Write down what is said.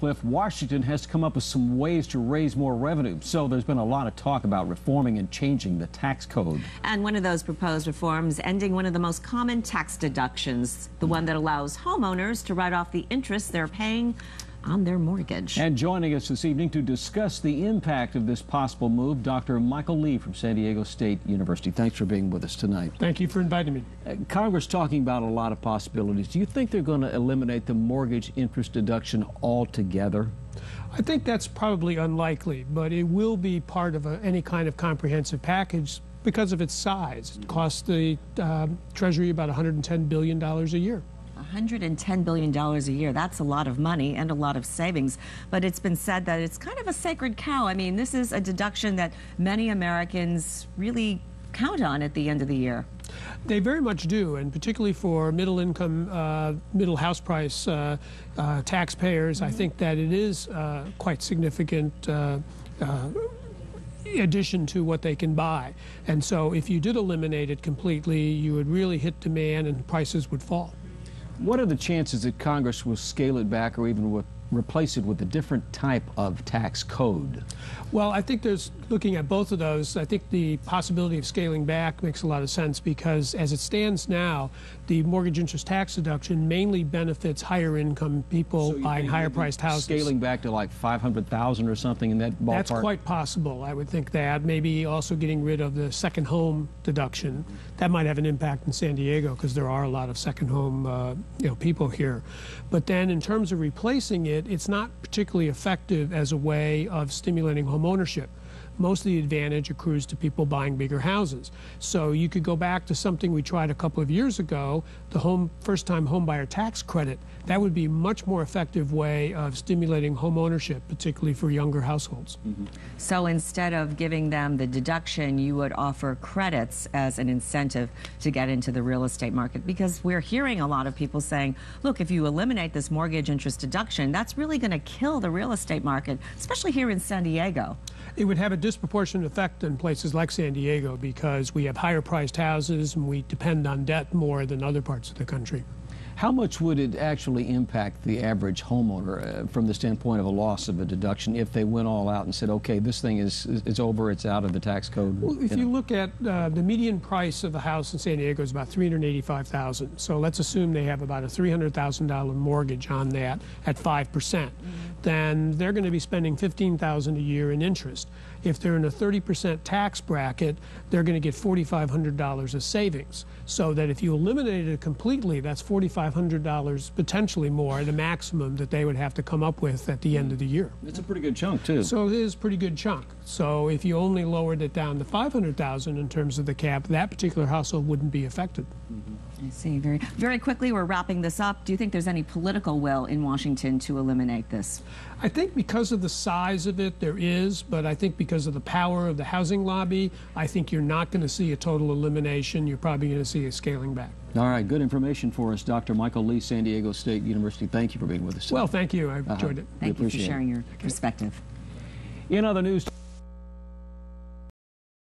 Cliff, Washington has to come up with some ways to raise more revenue. So there's been a lot of talk about reforming and changing the tax code. And one of those proposed reforms ending one of the most common tax deductions, the one that allows homeowners to write off the interest they're paying on their mortgage. And joining us this evening to discuss the impact of this possible move, Dr. Michael Lee from San Diego State University. Thanks for being with us tonight. Thank you for inviting me. Congress talking about a lot of possibilities. Do you think they're going to eliminate the mortgage interest deduction altogether? I think that's probably unlikely, but it will be part of any kind of comprehensive package because of its size. It costs the Treasury about $110 billion a year. $110 billion a year. That's a lot of money and a lot of savings. But it's been said that it's kind of a sacred cow. I mean, this is a deduction that many Americans really count on at the end of the year. They very much do, and particularly for middle-income, middle house price taxpayers, I think that it is quite significant addition to what they can buy. And so if you did eliminate it completely, you would really hit demand and prices would fall. What are the chances that Congress will scale it back or even replace it with a different type of tax code? Well, I think looking at both of those, I think the possibility of scaling back makes a lot of sense because as it stands now, the mortgage interest tax deduction mainly benefits higher income people buying higher priced houses. Scaling back to like 500,000 or something in that ballpark? That's quite possible, I would think that. Maybe also getting rid of the second home deduction. That might have an impact in San Diego because there are a lot of second home people here. But then in terms of replacing it, it's not particularly effective as a way of stimulating home ownership. Most of the advantage accrues to people buying bigger houses. So you could go back to something we tried a couple of years ago, the first-time homebuyer tax credit. That would be a much more effective way of stimulating home ownership, particularly for younger households. So instead of giving them the deduction, you would offer credits as an incentive to get into the real estate market, because we're hearing a lot of people saying, look, if you eliminate this mortgage interest deduction, that's really going to kill the real estate market, especially here in San Diego. It would have a disproportionate effect in places like San Diego because we have higher priced houses and we depend on debt more than other parts of the country. How much would it actually impact the average homeowner from the standpoint of a loss of a deduction if they went all out and said, okay, this thing is over, it's out of the tax code? Well, if you look at the median price of a house in San Diego is about $385,000. So let's assume they have about a $300,000 mortgage on that at 5%. Then they're going to be spending $15,000 a year in interest. If they're in a 30% tax bracket, they're going to get $4,500 of savings. So that if you eliminated it completely, that's $4,500 potentially more, the maximum that they would have to come up with at the end of the year. It's a pretty good chunk, too. So it is a pretty good chunk. So if you only lowered it down to $500,000 in terms of the cap, that particular household wouldn't be affected. I see. Very quickly, we're wrapping this up. Do you think there's any political will in Washington to eliminate this? I think because of the size of it, there is, but I think because of the power of the housing lobby, I think you're not going to see a total elimination. You're probably going to see a scaling back. All right, good information for us. Dr. Michael Lee, San Diego State University. Thank you for being with us today. Well, thank you. I enjoyed it. Thank you for sharing your perspective. In other news...